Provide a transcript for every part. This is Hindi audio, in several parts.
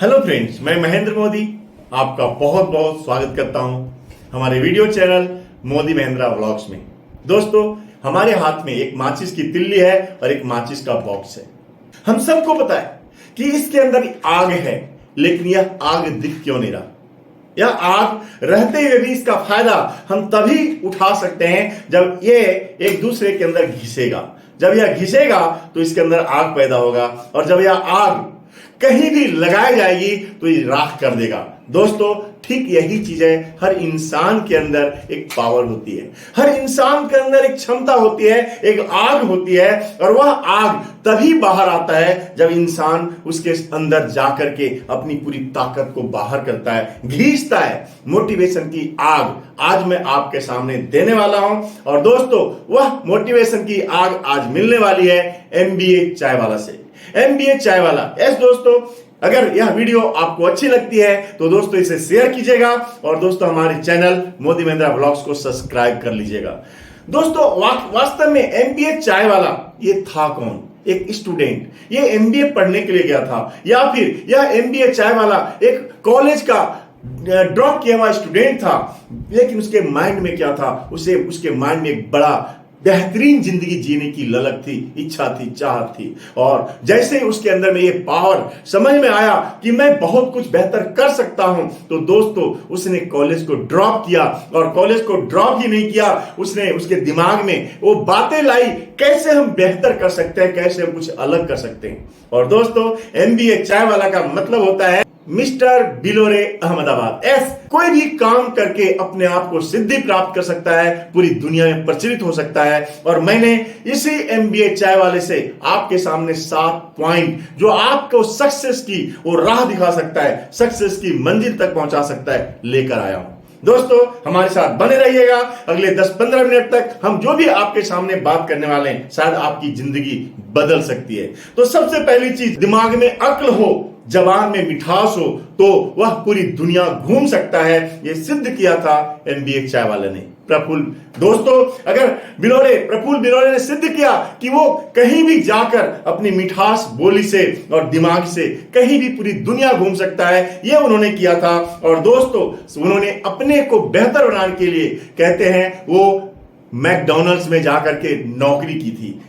हेलो फ्रेंड्स, मैं महेंद्र मोदी आपका बहुत बहुत स्वागत करता हूं हमारे video channel Modi Mahindra vlogs में। दोस्तों, हमारे हाथ में एक माचिस की तिल्ली है और एक माचिस का बॉक्स है। हम सबको पता है कि इसके अंदर आग है, लेकिन यह आग दिख क्यों नहीं रहा? यह आग रहते हुए भी इसका फायदा हम तभी उठा सकते हैं जब ये एक दूसरे के अंदर घिसेगा। जब यह घिसेगा तो इसके अंदर आग पैदा होगा, और जब यह आग कहीं भी लगाई जाएगी तो ये राख कर देगा। दोस्तों, ठीक यही चीज है, हर इंसान के अंदर एक पावर होती है, हर इंसान के अंदर एक क्षमता होती है, एक आग होती है, और वह आग तभी बाहर आता है जब इंसान उसके अंदर जाकर के अपनी पूरी ताकत को बाहर करता है, घींचता है। मोटिवेशन की आग आज मैं आपके सामने देने वाला हूं, और दोस्तों वह मोटिवेशन की आग आज मिलने वाली है MBA चाय वाला से। MBA चाय वाला। यस दोस्तों, अगर यह वीडियो आपको अच्छी लगती है तो दोस्तों इसे शेयर कीजिएगा, और दोस्तों हमारे चैनल मोदी महेंद्रा व्लॉग्स को सब्सक्राइब कर लीजिएगा। दोस्तों, वास्तव में MBA चाय वाला ये था कौन? एक स्टूडेंट, ये MBA पढ़ने के लिए गया था, या फिर यह MBA चाय वाला एक कॉलेज का ड्रॉप किया हुआ स्टूडेंट था, लेकिन उसके माइंड में क्या था? उसके माइंड में एक बड़ा बेहतरीन जिंदगी जीने की ललक थी, इच्छा थी, चाहत थी। और जैसे ही उसके अंदर में ये पावर समझ में आया कि मैं बहुत कुछ बेहतर कर सकता हूं, तो दोस्तों उसने कॉलेज को ड्रॉप किया। और कॉलेज को ड्रॉप ही नहीं किया, उसने उसके दिमाग में वो बातें लाई, कैसे हम बेहतर कर सकते हैं, कैसे हम कुछ अलग कर सकते हैं। और दोस्तों, MBA चाय वाला का मतलब होता है मिस्टर बिलोरे अहमदाबाद। कोई भी काम करके अपने आप को सिद्धि प्राप्त कर सकता है, पूरी दुनिया में प्रचलित हो सकता है। और मैंने इसी MBA चाय वाले से आपके सामने 7 पॉइंट जो आपको सक्सेस की वो राह दिखा सकता है, सक्सेस की मंजिल तक पहुंचा सकता है, लेकर आया हूं। दोस्तों, हमारे साथ बने रहिएगा। अगले 10-15 मिनट तक हम जो भी आपके सामने बात करने वाले हैं, शायद आपकी जिंदगी बदल सकती है। तो सबसे पहली चीज, दिमाग में अक्ल हो, जबान में मिठास हो, तो वह पूरी दुनिया घूम सकता है। यह सिद्ध किया था MBA चाय वाले ने। दोस्तों, अगर प्रफुल्ल बिलोरे ने सिद्ध किया कि वो कहीं भी जाकर अपनी मिठास बोली से और दिमाग से कहीं भी पूरी दुनिया घूम सकता है, यह उन्होंने किया था। और दोस्तों, उन्होंने अपने को बेहतर बनाने के लिए, कहते हैं, वो मैकडॉनल्ड्स में जाकर के नौकरी की थी।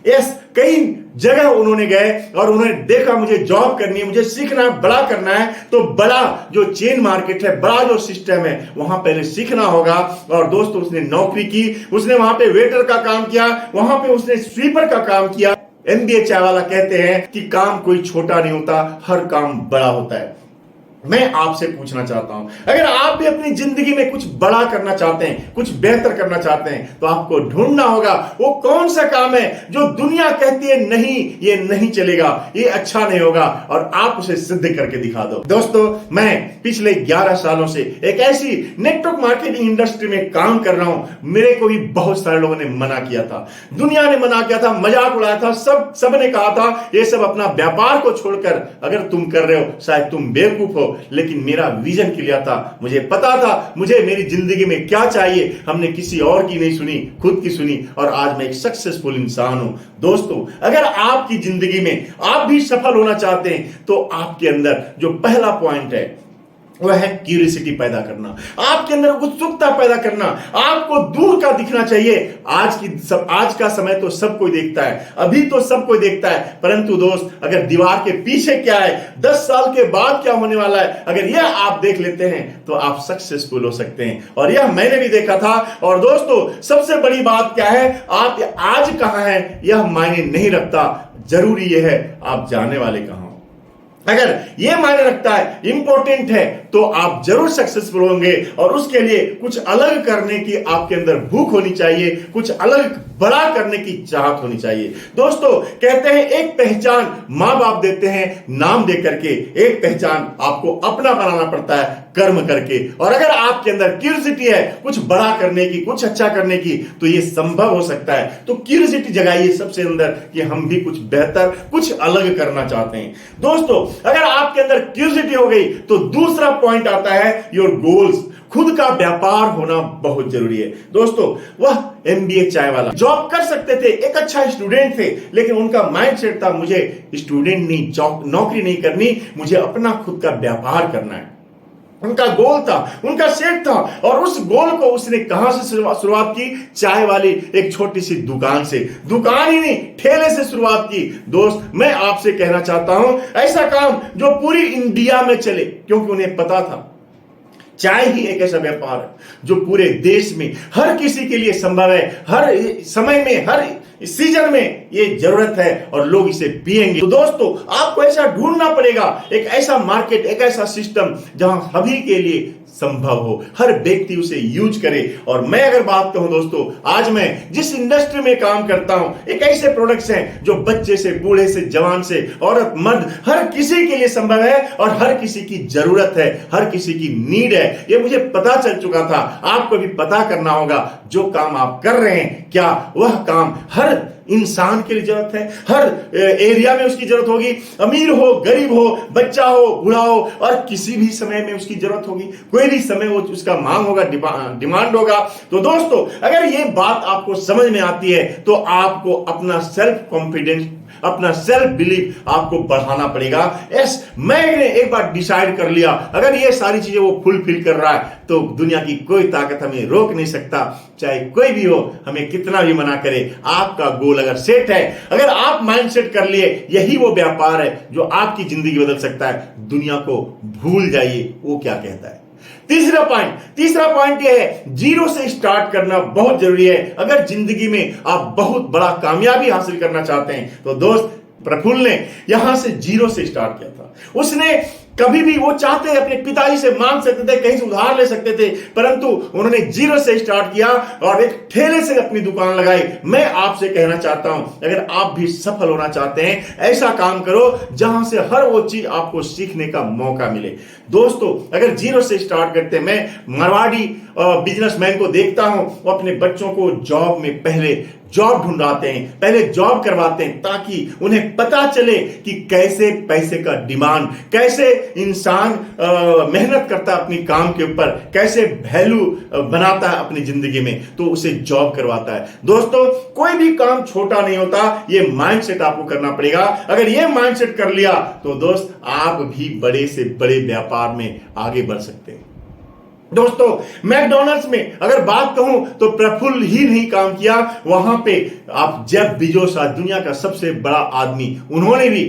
कई जगह उन्होंने गए और उन्होंने देखा मुझे जॉब करनी है, मुझे सीखना है, बड़ा करना है, तो बड़ा जो चेन मार्केट है, बड़ा जो सिस्टम है, वहां पहले सीखना होगा। और दोस्तों, उसने नौकरी की, उसने वहां पे वेटर का काम किया, वहां पे उसने स्वीपर का काम किया। MBA चाय वाला कहते हैं कि काम कोई छोटा नहीं होता, हर काम बड़ा होता है। मैं आपसे पूछना चाहता हूं, अगर आप भी अपनी जिंदगी में कुछ बड़ा करना चाहते हैं, कुछ बेहतर करना चाहते हैं, तो आपको ढूंढना होगा वो कौन सा काम है जो दुनिया कहती है नहीं, ये नहीं चलेगा, ये अच्छा नहीं होगा, और आप उसे सिद्ध करके दिखा दो। दोस्तों, मैं पिछले 11 सालों से एक ऐसी नेटवर्क मार्केटिंग इंडस्ट्री में काम कर रहा हूं। मेरे को भी बहुत सारे लोगों ने मना किया था, दुनिया ने मना किया था, मजाक उड़ाया था, सबने कहा था ये सब अपना व्यापार को छोड़कर अगर तुम कर रहे हो, शायद तुम बेवकूफ हो। लेकिन मेरा विजन क्लियर था, मुझे पता था मुझे मेरी जिंदगी में क्या चाहिए। हमने किसी और की नहीं सुनी, खुद की सुनी, और आज मैं एक सक्सेसफुल इंसान हूं। दोस्तों, अगर आपकी जिंदगी में आप भी सफल होना चाहते हैं, तो आपके अंदर जो पहला पॉइंट है वह है क्यूरियोसिटी पैदा करना, आपके अंदर उत्सुकता पैदा करना। आपको दूर का दिखना चाहिए। आज का समय तो सब कोई देखता है, अभी तो सब कोई देखता है, परंतु दोस्त, अगर दीवार के पीछे क्या है, 10 साल के बाद क्या होने वाला है, अगर यह आप देख लेते हैं तो आप सक्सेसफुल हो सकते हैं। और यह मैंने भी देखा था। और दोस्तों, सबसे बड़ी बात क्या है, आप आज कहां हैं यह मायने नहीं रखता, जरूरी यह है आप जाने वाले कहां। अगर यह मायने रखता है, इंपॉर्टेंट है, तो आप जरूर सक्सेसफुल होंगे। और उसके लिए कुछ अलग करने की आपके अंदर भूख होनी चाहिए, कुछ अलग बड़ा करने की चाहत होनी चाहिए। दोस्तों, कहते हैं एक पहचान मां बाप देते हैं नाम दे करके, एक पहचान आपको अपना बनाना पड़ता है कर्म करके। और अगर आपके अंदर क्यूरियोसिटी है कुछ बड़ा करने की, कुछ अच्छा करने की, तो यह संभव हो सकता है। तो क्यूरियोसिटी जगाइए सबसे अंदर कि हम भी कुछ बेहतर, कुछ अलग करना चाहते हैं। दोस्तों, अगर आपके अंदर क्यूरियोसिटी हो गई, तो दूसरा पॉइंट आता है योर गोल्स। खुद का व्यापार होना बहुत जरूरी है। दोस्तों, वह MBA चाय वाला जॉब कर सकते थे, एक अच्छा स्टूडेंट थे, लेकिन उनका माइंडसेट था मुझे स्टूडेंट नहीं, जॉब नौकरी नहीं करनी, मुझे अपना खुद का व्यापार करना है। उनका गोल था, उनका सेट था, और उस गोल को उसने कहां से शुरुआत की? चाय वाली एक छोटी सी दुकान से। दुकान ही नहीं, ठेले से शुरुआत की। दोस्त, मैं आपसे कहना चाहता हूं, ऐसा काम जो पूरी इंडिया में चले, क्योंकि उन्हें पता था चाय ही एक ऐसा व्यापार है जो पूरे देश में हर किसी के लिए संभव है, हर समय में, हर सीजन में ये जरूरत है और लोग इसे पिएंगे। तो दोस्तों, आपको ऐसा ढूंढना पड़ेगा, एक ऐसा मार्केट, एक ऐसा सिस्टम जहां सभी के लिए संभव हो, हर व्यक्ति उसे यूज करे। और मैं अगर बात कहूं दोस्तों, आज मैं जिस इंडस्ट्री में काम करता हूं, एक ऐसे प्रोडक्ट्स हैं जो बच्चे से, बूढ़े से, जवान से, औरत, मर्द, हर किसी के लिए संभव है और हर किसी की जरूरत है, हर किसी की नीड है। ये मुझे पता चल चुका था, आपको भी पता करना होगा। जो काम आप कर रहे हैं, क्या वह काम हर इंसान के लिए जरूरत है? हर एरिया में उसकी जरूरत होगी, अमीर हो, गरीब हो, बच्चा हो, बूढ़ा हो, और किसी भी समय में उसकी जरूरत होगी, कोई भी समय वो उसका मांग होगा, डिमांड होगा। तो दोस्तों, अगर ये बात आपको समझ में आती है तो आपको अपना सेल्फ कॉन्फिडेंस, अपना सेल्फ बिलीफ आपको बढ़ाना पड़ेगा। यस, मैंने एक बार डिसाइड कर लिया, अगर ये सारी चीजें वो फुलफिल कर रहा है तो दुनिया की कोई ताकत हमें रोक नहीं सकता, चाहे कोई भी हो, हमें कितना भी मना करे। आपका गोल अगर सेट है, अगर आप माइंड सेट कर लिए, यही वो व्यापार है जो आपकी जिंदगी बदल सकता है। दुनिया को भूल जाइए वो क्या कहता है। तीसरा पॉइंट यह है, जीरो से स्टार्ट करना बहुत जरूरी है। अगर जिंदगी में आप बहुत बड़ा कामयाबी हासिल करना चाहते हैं तो दोस्त, प्रफुल्ल ने यहां से जीरो से स्टार्ट किया था। उसने कभी भी, वो चाहते अपने पिताजी से मांग सकते थे, कहीं से उधार ले सकते थे, परंतु उन्होंने जीरो से स्टार्ट किया और एक ठेले से अपनी दुकान लगाई। मैं आपसे कहना चाहता हूं, अगर आप भी सफल होना चाहते हैं, ऐसा काम करो जहां से हर वो चीज आपको सीखने का मौका मिले। दोस्तों, अगर जीरो से स्टार्ट करते हैं, मैं मारवाड़ी बिजनेसमैन को देखता हूं, वो अपने बच्चों को जॉब में पहले जॉब ढूंढाते हैं, पहले जॉब करवाते हैं, ताकि उन्हें पता चले कि कैसे पैसे का डिमांड, कैसे इंसान मेहनत करता है अपनी काम के ऊपर, कैसे वैल्यू बनाता है अपनी जिंदगी में, तो उसे जॉब करवाता है। दोस्तों, कोई भी काम छोटा नहीं होता, ये माइंडसेट आपको करना पड़ेगा। अगर ये माइंडसेट कर लिया तो दोस्त, आप भी बड़े से बड़े व्यापार में आगे बढ़ सकते हैं। दोस्तों, मैकडॉनल्ड्स में अगर बात कहूं तो प्रफुल्ल ही नहीं काम किया, वहां पे आप जेफ बेजोस, दुनिया का सबसे बड़ा आदमी, उन्होंने भी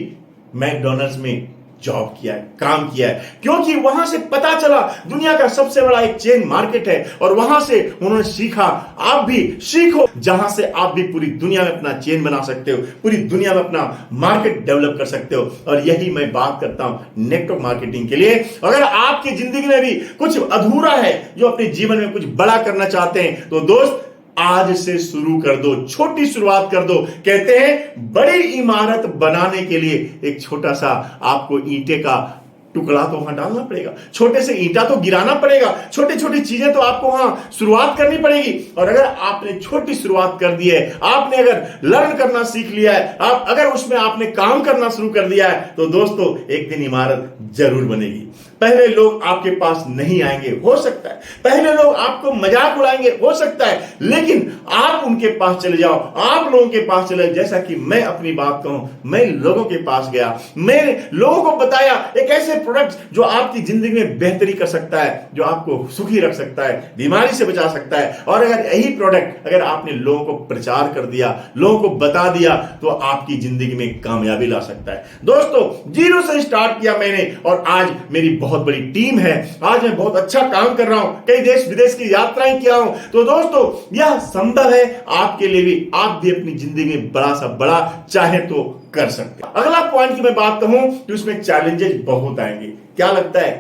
मैकडॉनल्ड्स में जॉब किया है, काम किया है, क्योंकि वहां से पता चला दुनिया का सबसे बड़ा एक चेन मार्केट है, और वहां से उन्होंने सीखा। आप भी सीखो, जहां से आप भी पूरी दुनिया में अपना चेन बना सकते हो, पूरी दुनिया में अपना मार्केट डेवलप कर सकते हो। और यही मैं बात करता हूं नेटवर्क मार्केटिंग के लिए। अगर आपकी जिंदगी में भी कुछ अधूरा है, जो अपने जीवन में कुछ बड़ा करना चाहते हैं, तो दोस्त, आज से शुरू कर दो, छोटी शुरुआत कर दो। कहते हैं बड़ी इमारत बनाने के लिए एक छोटा सा आपको ईंटे का टुकड़ा तो वहां डालना पड़ेगा, छोटे से ईंटा तो गिराना पड़ेगा, छोटी छोटी चीजें तो आपको वहां शुरुआत करनी पड़ेगी। और अगर आपने छोटी शुरुआत कर दी है, आपने अगर लर्न करना सीख लिया है, आप अगर उसमें आपने काम करना शुरू कर दिया है, तो दोस्तों, एक दिन इमारत जरूर बनेगी। पहले लोग आपके पास नहीं आएंगे, हो सकता है, पहले लोग आपको मजाक उड़ाएंगे, हो सकता है, लेकिन आप उनके पास चले जाओ, आप लोगों के पास चले। जैसा कि मैं अपनी बात कहूं, मैं लोगों के पास गया, मैंने लोगों को बताया एक ऐसे प्रोडक्ट जो आपकी जिंदगी में बेहतरी कर सकता है, जो आपको सुखी रख सकता है, बीमारी से बचा सकता है। और अगर यही प्रोडक्ट अगर आपने लोगों को प्रचार कर दिया, लोगों को बता दिया, तो आपकी जिंदगी में कामयाबी ला सकता है। दोस्तों, जीरो से स्टार्ट किया मैंने, और आज मेरी बहुत बड़ी टीम है, आज मैं बहुत अच्छा काम कर रहा हूं, कई देश विदेश की यात्राएं किया हूं। तो दोस्तों, यह संभव है आपके लिए भी, आप भी अपनी जिंदगी में बड़ा सा बड़ा चाहे तो कर सकते हैं। अगला पॉइंट की मैं बात कहूं तो उसमें चैलेंजेस बहुत आएंगे। क्या लगता है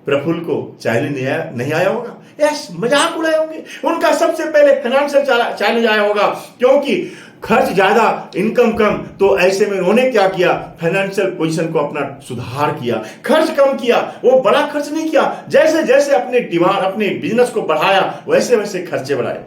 प्रफुल्ल को चैलेंज नहीं आया होगा? यस, मजाक उड़ाए होंगे, उनका सबसे पहले फाइनेंशियल चैलेंज आया होगा, क्योंकि खर्च ज्यादा, इनकम कम। तो ऐसे में उन्होंने क्या किया? फाइनेंशियल पोजीशन को अपना सुधार किया, खर्च कम किया, वो बड़ा खर्च नहीं किया। जैसे जैसे अपने बिजनेस को बढ़ाया, वैसे वैसे खर्चे बढ़ाए।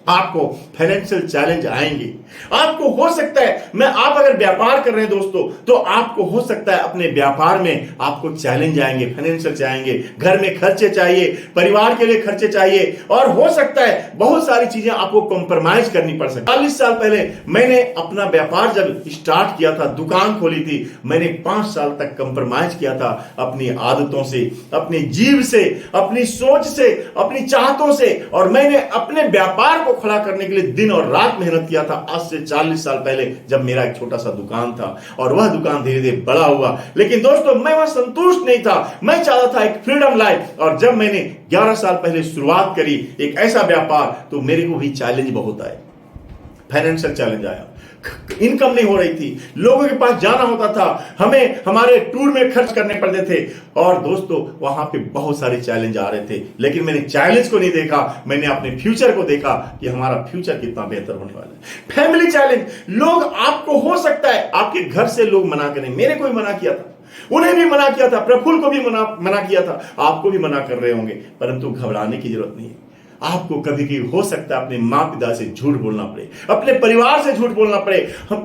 आपको फाइनेंशियल चैलेंज आएंगे। आपको हो सकता है, आप अगर व्यापार कर रहे हैं दोस्तों, तो आपको हो सकता है अपने व्यापार में आपको चैलेंज आएंगे, फाइनेंशियल चाहेंगे, घर में खर्चे चाहिए, परिवार के लिए खर्चे चाहिए, और हो सकता है बहुत सारी चीजें आपको कॉम्प्रोमाइज करनी पड़ सकती है। 40 साल पहले मैंने अपना व्यापार जब स्टार्ट किया था, दुकान खोली थी, मैंने 5 साल तक कॉम्प्रोमाइज किया था अपनी आदतों से, अपनी जीव से, अपनी सोच से, अपनी चाहतों से, और मैंने अपने व्यापार को खड़ा करने के लिए दिन और रात मेहनत किया था। आज से 40 साल पहले जब मेरा एक छोटा सा दुकान था, और वह दुकान धीरे धीरे बड़ा हुआ, लेकिन दोस्तों मैं वहां संतुष्ट नहीं था। मैं चाहता था एक फ्रीडम लाइफ, और जब मैंने 11 साल पहले शुरुआत करी एक ऐसा व्यापार, तो मेरे को भी चैलेंज बहुत आए, फाइनेंशियल चैलेंज आया, इनकम नहीं हो रही थी, लोगों के पास जाना होता था, हमें हमारे टूर में खर्च करने पड़ते थे, और दोस्तों वहां पे बहुत सारे चैलेंज आ रहे थे। लेकिन मैंने चैलेंज को नहीं देखा, मैंने अपने फ्यूचर को देखा कि हमारा फ्यूचर कितना बेहतर होने वाला है। फैमिली चैलेंज, लोग आपको हो सकता है आपके घर से लोग मना करें, मेरे को भी मना किया था, उन्हें भी मना किया था, प्रफुल्ल को भी मना किया था, आपको भी मना कर रहे होंगे, परंतु घबराने की जरूरत नहीं है। आपको कभी कभी हो सकता है अपने माँ पिता से झूठ बोलना पड़े, अपने परिवार से झूठ बोलना पड़े।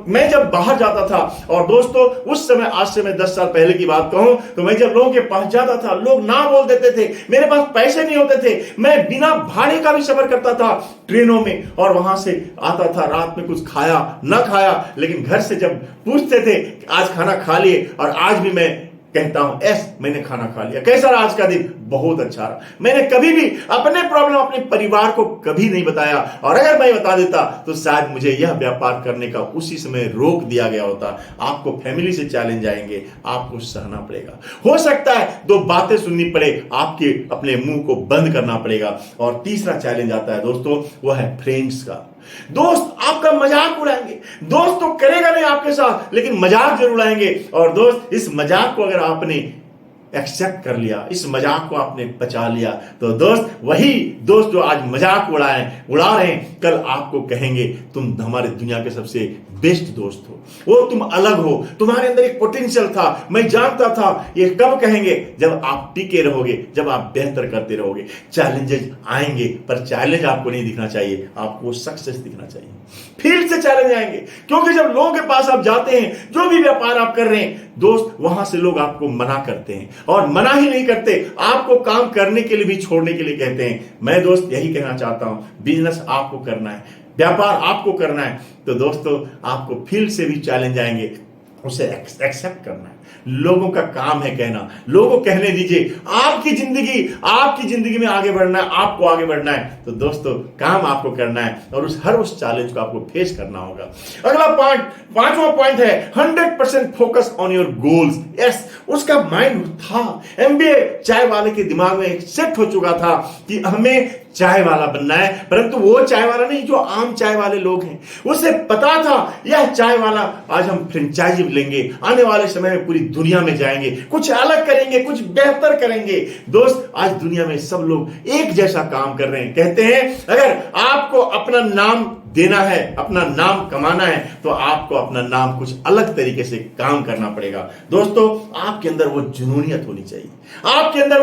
मैं जब बाहर जाता था, और दोस्तों उस समय, आज से मैं 10 साल पहले की बात कहूं, तो मैं जब लोगों के पास जाता था, लोग ना बोल देते थे, मेरे पास पैसे नहीं होते थे, मैं बिना भाड़े का भी सफर करता था ट्रेनों में, और वहां से आता था, रात में कुछ खाया ना खाया, लेकिन घर से जब पूछते थे आज खाना खा लिए, और आज भी मैं कहता हूं मैंने खाना खा लिया, कैसा रहा आज का दिन, बहुत अच्छा रहा। मैंने कभी भी अपने प्रॉब्लम अपने परिवार को कभी नहीं बताया, और अगर मैं बता देता तो शायद मुझे यह व्यापार करने का उसी समय रोक दिया गया होता। आपको फैमिली से चैलेंज आएंगे, आपको सहना पड़ेगा, हो सकता है 2 बातें सुननी पड़े, आपके अपने मुंह को बंद करना पड़ेगा। और तीसरा चैलेंज आता है दोस्तों, वह है फ्रेंड्स का। दोस्त आपका मजाक उड़ाएंगे, दोस्त तो करेगा नहीं आपके साथ, लेकिन मजाक जरूर उड़ाएंगे। और दोस्त इस मजाक को अगर आपने एक्सेप्ट कर लिया, इस मजाक को आपने बचा लिया, तो दोस्त वही दोस्त जो आज मजाक उड़ा रहे हैं, कल आपको कहेंगे तुम हमारे दुनिया के सबसे बेस्ट दोस्त हो, वो तुम अलग हो, तुम्हारे अंदर एक पोटेंशियल था, मैं जानता था। ये कब कहेंगे? जब आप टिके रहोगे, जब आप बेहतर करते रहोगे। चैलेंजेस आएंगे, पर चैलेंज आपको नहीं दिखना चाहिए, आपको सक्सेस दिखना चाहिए। फील्ड से चैलेंज आएंगे, क्योंकि जब लोगों के पास आप जाते हैं, जो भी व्यापार आप कर रहे हैं दोस्त, वहां से लोग आपको मना करते हैं, और मना ही नहीं करते, आपको काम करने के लिए भी छोड़ने के लिए कहते हैं। मैं दोस्त यही कहना चाहता हूं, बिजनेस आपको करना है, व्यापार आपको करना है, तो दोस्तों आपको फील्ड से भी चैलेंज आएंगे, उसे एक्सेप्ट करना है। लोगों का काम है कहना, लोगों कहने दीजिए। आपकी जिंदगी में आगे बढ़ना है, आपको आगे बढ़ना है, तो दोस्तों काम आपको करना है, और उस चैलेंज को आपको फेस करना होगा। अगला पांचवा पॉइंट है 100% focus on your goals. Yes, उसका माइंड था, एमबीए चाय वाले के दिमाग में सेट हो चुका था कि हमें चाय वाला बनना है, परंतु वो चाय वाला नहीं जो आम चाय वाले लोग हैं। उसे पता था यह चाय वाला, आज हम फ्रेंचाइजी लेंगे, आने वाले समय में पूरी दुनिया में जाएंगे, कुछ अलग करेंगे, कुछ बेहतर करेंगे। दोस्त आज दुनिया में सब लोग एक जैसा काम कर रहे हैं। कहते हैं अगर आपको अपना नाम देना है, अपना नाम कमाना है, तो आपको अपना नाम कुछ अलग तरीके से काम करना पड़ेगा। दोस्तों आपके अंदर वो जुनूनियत होनी चाहिए, आपके अंदर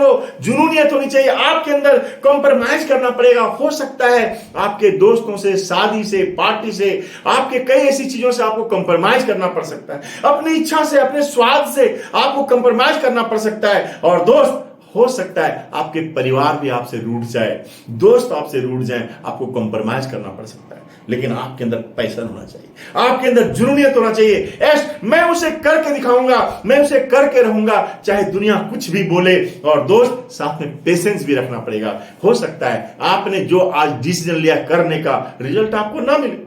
आपके अंदर कॉम्प्रोमाइज करना पड़ेगा। हो सकता है आपके दोस्तों से, शादी से, पार्टी से, आपके कई ऐसी चीजों से आपको कॉम्प्रोमाइज करना पड़ सकता है, अपनी इच्छा से, अपने स्वाद से आपको कॉम्प्रोमाइज करना पड़ सकता है। और दोस्त हो सकता है आपके परिवार भी आपसे रूठ जाए, दोस्त आपसे रूठ जाए, आपको कॉम्प्रोमाइज करना पड़ सकता है, लेकिन आपके अंदर पैशन होना चाहिए, आपके अंदर जुनूनियत होना चाहिए। मैं उसे करके दिखाऊंगा, मैं उसे करके रहूंगा, चाहे दुनिया कुछ भी बोले। और दोस्त साथ में पेशेंस भी रखना पड़ेगा। हो सकता है आपने जो आज डिसीजन लिया करने का, रिजल्ट आपको ना मिले।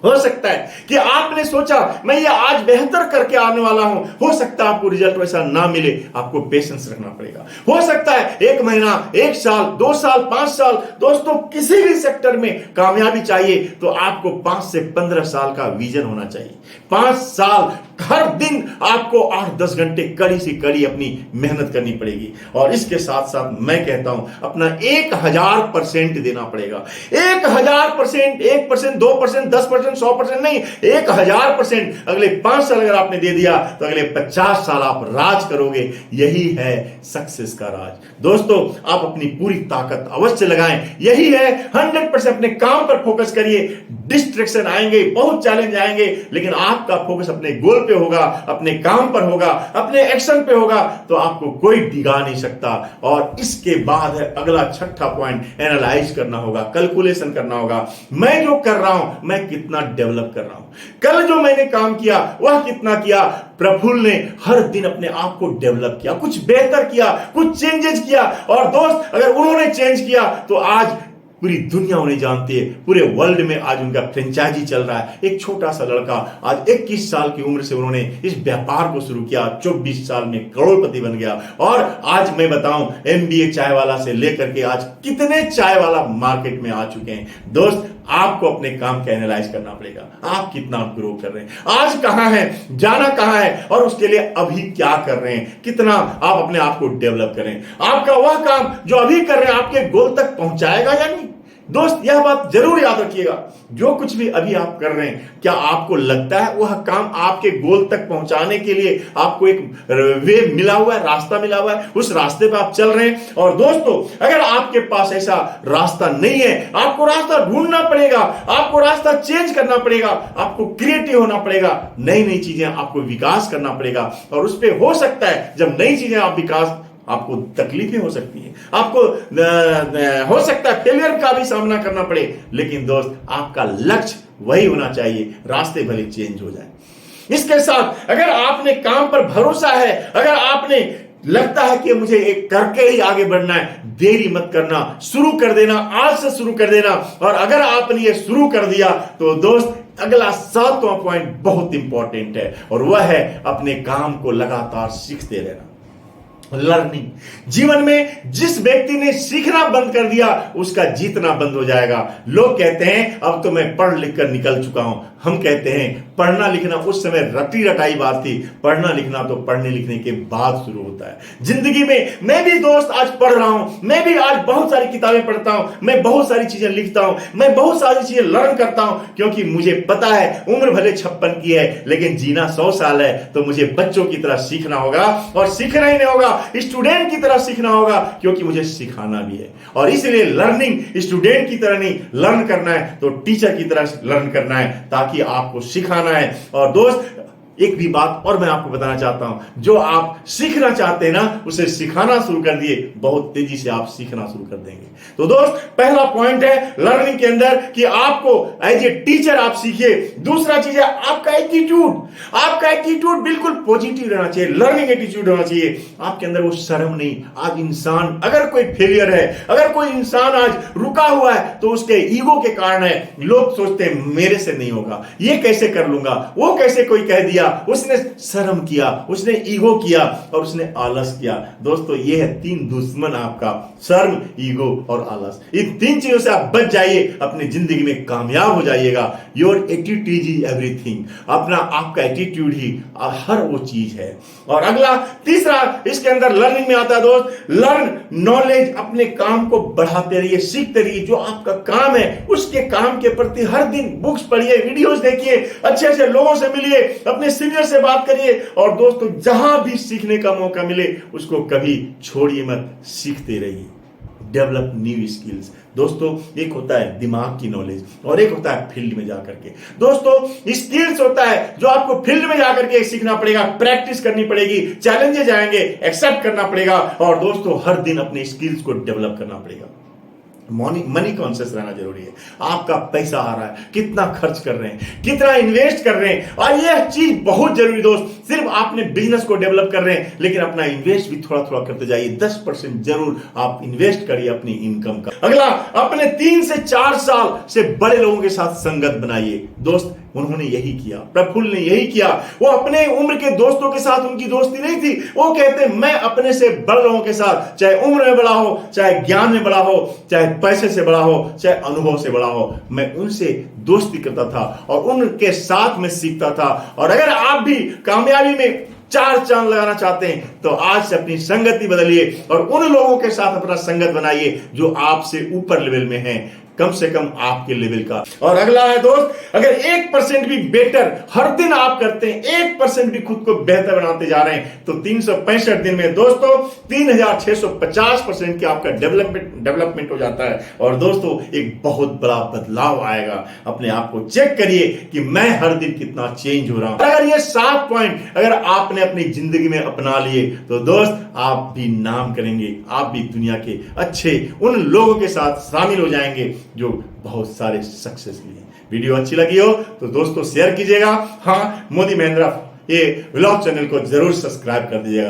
हो सकता है कि आपने सोचा मैं ये आज बेहतर करके आने वाला हूं, हो सकता है आपको रिजल्ट वैसा ना मिले, आपको पेशेंस रखना पड़ेगा। हो सकता है 1 महीना, 1 साल, 2 साल, 5 साल, दोस्तों किसी भी सेक्टर में कामयाबी चाहिए तो आपको 5 से 15 साल का विजन होना चाहिए। 5 साल हर दिन आपको 8-10 घंटे कड़ी से कड़ी अपनी मेहनत करनी पड़ेगी। और इसके साथ साथ मैं कहता हूं अपना 1000% देना पड़ेगा। 1000%, 1%, 2%, 10%, 100% नहीं, 1000%। अगले 5 साल अगर आपने दे दिया तो अगले 50 साल आप राज करोगे। यही है सक्सेस का राज। दोस्तों, आप अपनी पूरी ताकत अवश्य लगाएं। यही है 100% अपने काम पर फोकस करिए। डिस्ट्रैक्शन आएंगे, बहुत चैलेंज आएंगे, लेकिन आपका फोकस अपने गोल पे होगा, अपने काम पर होगा, अपने एक्शन पे होगा, तो आपको कोई डिगा नहीं सकता। और इसके बाद है अगला छठा पॉइंट, एनालाइज करना होगा, कैलकुलेशन करना होगा। मैं जो कर रहा हूं, मैं कितना डेवलप कर रहा हूं। कल जो मैंने काम किया वह कितना किया। प्रफुल्ल ने हर दिन अपने आप को डेवलप किया, कुछ बेहतर किया, कुछ चेंजेस किया। और दोस्त, अगर उन्होंने चेंज किया तो आज पूरी दुनिया उन्हें जानती है, पूरे वर्ल्ड में आज उनका फ्रेंचाइजी चल रहा है। एक छोटा सा लड़का आज 21 साल की उम्र से उन्होंने इस व्यापार को शुरू किया, 24 साल में करोड़पति बन गया। और आज मैं बताऊं, MBA चाय वाला से लेकर के आज कितने चाय वाला मार्केट में आ चुके हैं। दोस्त, आपको अपने काम का एनालाइज करना पड़ेगा। आप कितना ग्रो कर रहे हैं, आज कहां हैं, जाना कहां है, और उसके लिए अभी क्या कर रहे हैं, कितना आप अपने आप को डेवलप करें। आपका वह काम जो अभी कर रहे हैं आपके गोल तक पहुंचाएगा या नहीं। दोस्त, यह बात जरूर याद रखिएगा, जो कुछ भी अभी आप कर रहे हैं, क्या आपको लगता है वह काम आपके गोल तक पहुंचाने के लिए आपको एक वे मिला हुआ है, रास्ता मिला हुआ है, उस रास्ते पे आप चल रहे हैं। और दोस्तों, अगर आपके पास ऐसा रास्ता नहीं है, आपको रास्ता ढूंढना पड़ेगा, आपको रास्ता चेंज करना पड़ेगा, आपको क्रिएटिव होना पड़ेगा, नई नई चीजें आपको विकास करना पड़ेगा। और उस पर हो सकता है जब नई चीजें आप विकास, आपको तकलीफें हो सकती हैं, आपको हो सकता है फेलियर का भी सामना करना पड़े, लेकिन दोस्त, आपका लक्ष्य वही होना चाहिए, रास्ते भले चेंज हो जाए। इसके साथ अगर आपने काम पर भरोसा है, अगर आपने लगता है कि मुझे एक करके ही आगे बढ़ना है, देरी मत करना, शुरू कर देना, आज से शुरू कर देना। और अगर आपने ये शुरू कर दिया तो दोस्त, अगला 7वां पॉइंट बहुत इंपॉर्टेंट है, और वह है अपने काम को लगातार सीखते रहना। लर्निंग। जीवन में जिस व्यक्ति ने सीखना बंद कर दिया उसका जीतना बंद हो जाएगा। लोग कहते हैं अब तो मैं पढ़ लिख कर निकल चुका हूं। हम कहते हैं पढ़ना लिखना उस समय रटी रटाई बात थी, पढ़ना लिखना तो पढ़ने लिखने के बाद शुरू होता है जिंदगी में। मैं भी दोस्त आज पढ़ रहा हूं, मैं भी आज बहुत सारी किताबें पढ़ता हूं, मैं बहुत सारी चीजें लिखता हूं, मैं बहुत सारी चीजें लर्न करता हूं, क्योंकि मुझे पता है उम्र भले 56 की है, लेकिन जीना 100 साल है। तो मुझे बच्चों की तरह सीखना होगा, और सीखना ही नहीं होगा, स्टूडेंट की तरह सीखना होगा, क्योंकि मुझे सिखाना भी है। और इसलिए लर्निंग स्टूडेंट की तरह नहीं, लर्न करना है तो टीचर की तरह लर्न करना है, ताकि आपको सिखाना है। और दोस्त, एक भी बात और मैं आपको बताना चाहता हूं, जो आप सीखना चाहते हैं ना, उसे सिखाना शुरू कर दिए, बहुत तेजी से आप सीखना शुरू कर देंगे। तो दोस्त, पहला पॉइंट है लर्निंग के अंदर कि आपको एज ए टीचर आप सीखिए। दूसरा चीज है आपका एटीट्यूड। आपका एटीट्यूड बिल्कुल पॉजिटिव रहना चाहिए, लर्निंग एटीट्यूड होना चाहिए। आपके अंदर वो शर्म नहीं। आज इंसान, अगर कोई फेलियर है, अगर कोई इंसान आज रुका हुआ है, तो उसके ईगो के कारण है। लोग सोचते हैं मेरे से नहीं होगा, ये कैसे कर लूंगा, वो कैसे कोई कह दिया, उसने शर्म किया, उसने ईगो किया, और उसने आलस किया। दोस्तों, ये है 3 दुश्मन आपका, शर्म, ईगो और आलस। इन 3 चीजों से आप बच जाइए, अपनी जिंदगी में कामयाब हो जाइएगा। Your attitude is everything. अपना आपका एटीट्यूड ही हर वो चीज है। और अगला तीसरा इसके अंदर लर्निंग में आता है दोस्त, लर्न नॉलेज। अपने काम को बढ़ाते रहिए, सीखते रहिए। जो आपका काम है उसके काम के प्रति हर दिन बुक्स पढ़िए, वीडियोस देखिए, अच्छे अच्छे लोगों से मिलिए, अपने सीनियर से बात करिए। और दोस्तों, जहां भी सीखने का मौका मिले उसको कभी छोड़िए मत, सीखते रहिए। Develop new skills. दोस्तों, एक होता है दिमाग की नॉलेज और एक होता है फील्ड में जाकर के। दोस्तों, स्किल्स होता है जो आपको फील्ड में जाकर के सीखना पड़ेगा, प्रैक्टिस करनी पड़ेगी, चैलेंजेस आएंगे, एक्सेप्ट करना पड़ेगा। और दोस्तों, हर दिन अपने स्किल्स को डेवलप करना पड़ेगा। मनी कॉन्शियस रहना जरूरी है। आपका पैसा आ रहा है, कितना खर्च कर रहे हैं, कितना इन्वेस्ट कर रहे हैं, और यह चीज बहुत जरूरी। दोस्त, सिर्फ आपने बिजनेस को डेवलप कर रहे हैं, लेकिन अपना इन्वेस्ट भी थोड़ा थोड़ा करते जाइए। 10% जरूर आप इन्वेस्ट करिए अपनी इनकम का। अगला, अपने 3 से 4 साल से बड़े लोगों के साथ संगत बनाइए। दोस्त, उन्होंने यही किया, प्रफुल्ल ने यही किया। वो अपने उम्र के दोस्तों के साथ उनकी दोस्ती नहीं थी। वो कहते मैं अपने से बड़े लोगों के साथ, चाहे उम्र में बड़ा हो, चाहे ज्ञान में बड़ा हो, चाहे पैसे से बड़ा हो, चाहे अनुभव से बड़ा हो, मैं उनसे दोस्ती करता था और उनके साथ में सीखता था। और अगर आप भी कामयाबी में 4 चांद लगाना चाहते हैं तो आज से अपनी संगति बदलिए और उन लोगों के साथ अपना संगत बनाइए जो आपसे ऊपर लेवल में हैं, कम से कम आपके लेवल का। और अगला है दोस्त, अगर 1% भी बेटर हर दिन आप करते हैं, 1% भी खुद को बेहतर बनाते जा रहे हैं, तो 365 दिन में दोस्तों 3650% की आपका डेवलपमेंट हो जाता है। और दोस्तों एक बहुत बड़ा बदलाव आएगा। अपने आप को चेक करिए कि मैं हर दिन कितना चेंज हो रहा हूं। अगर ये 7 पॉइंट अगर आपने अपनी जिंदगी में अपना लिए तो दोस्त आप भी नाम करेंगे, आप भी दुनिया के अच्छे उन लोगों के साथ शामिल हो जाएंगे जो बहुत सारे सक्सेस लिए। वीडियो अच्छी लगी हो तो दोस्तों शेयर कीजिएगा। हाँ, मोदी महेंद्रा ये व्लॉग चैनल को जरूर सब्सक्राइब कर दीजिएगा।